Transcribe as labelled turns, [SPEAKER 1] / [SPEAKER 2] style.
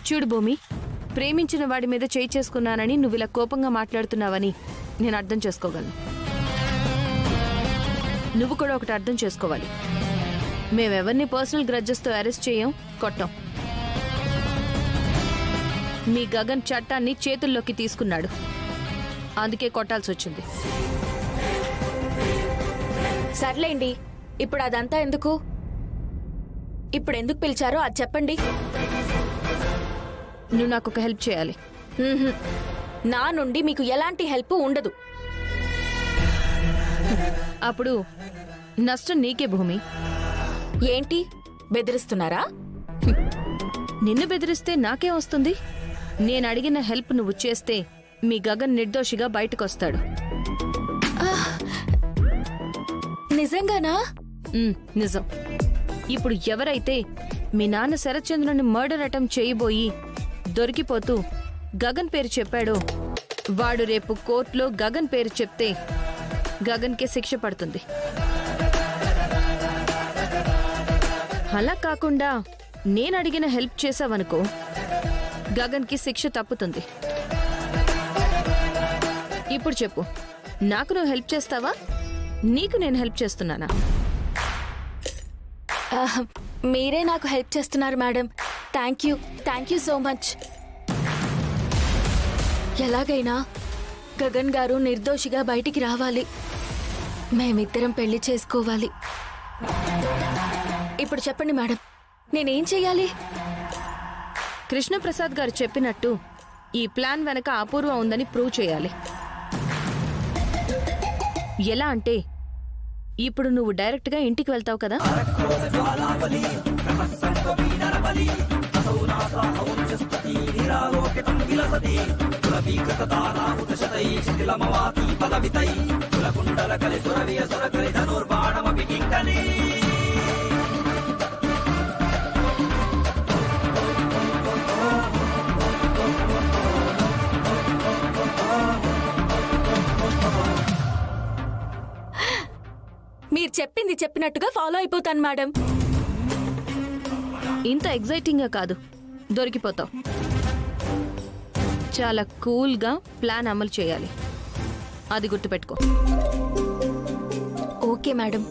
[SPEAKER 1] చూడు భూమి, ప్రేమించిన వాడి మీద చేయి చేసుకున్నానని నువ్వు ఇలా కోపంగా మాట్లాడుతున్నావని నేను అర్థం చేసుకోగలను. నువ్వు కూడా ఒకటి అర్థం చేసుకోవాలి. మేమెవరిని పర్సనల్ గ్రడ్జెస్తో అరెస్ట్ చేయం, కొట్టాం. మీ గగన్ చట్టాన్ని చేతుల్లోకి తీసుకున్నాడు, అందుకే కొట్టాల్సి వచ్చింది.
[SPEAKER 2] సర్లేండి, ఇప్పుడు అదంతా ఎందుకు? ఇప్పుడు ఎందుకు పిలిచారో అది చెప్పండి.
[SPEAKER 1] నువ్వు నాకు ఒక హెల్ప్ చేయాలి.
[SPEAKER 2] నా నుండి మీకు ఎలాంటి హెల్ప్ ఉండదు.
[SPEAKER 1] అప్పుడు నష్టం నీకే భూమి.
[SPEAKER 2] ఏంటి బెదిరిస్తున్నారా?
[SPEAKER 1] నిన్ను బెదిరిస్తే నాకేం వస్తుంది? నేను అడిగిన హెల్ప్ నువ్వు చేస్తే మీ గగన్ నిర్దోషిగా బయటకొస్తాడు.
[SPEAKER 2] నిజంగానా?
[SPEAKER 1] నిజం. ఇప్పుడు ఎవరైతే మీ నాన్న శరత్చంద్రుని మర్డర్ అటెంప్ట్ చేయబోయి దొరికిపోతూ గగన్ పేరు చెప్పాడో వాడు రేపు కోర్టులో గగన్ పేరు చెప్తే గగన్కే శిక్ష పడుతుంది. అలా కాకుండా నేను అడిగిన హెల్ప్ చేసావనుకో, గగన్కి శిక్ష తప్పుతుంది. ఇప్పుడు చెప్పు, నాకు నువ్వు హెల్ప్ చేస్తావా, నీకు నేను హెల్ప్ చేస్తున్నానా?
[SPEAKER 2] మీరే నాకు హెల్ప్ చేస్తున్నారు madam. Thank you so much. ఎలాగైనా గగన్ గారు నిర్దోషిగా బయటికి రావాలి. మేమిద్దరం పెళ్లి చేసుకోవాలి. ఇప్పుడు చెప్పండి మేడం, నేనేం చెయ్యాలి?
[SPEAKER 1] కృష్ణప్రసాద్ గారు చెప్పినట్టు ఈ ప్లాన్ వెనక అపూర్వ ఉందని ప్రూవ్ చేయాలి. ఎలా అంటే, ఇప్పుడు నువ్వు డైరెక్ట్గా ఇంటికి వెళ్తావు కదా,
[SPEAKER 2] మీరు చెప్పింది చెప్పినట్టుగా ఫాలో అయిపోతాను మేడం.
[SPEAKER 1] ఇంత ఎగ్జైటింగ్గా కాదు, దొరికిపోతావు. చాలా కూల్గా ప్లాన్ అమలు చేయాలి, అది గుర్తుపెట్టుకో.
[SPEAKER 2] Okay madam.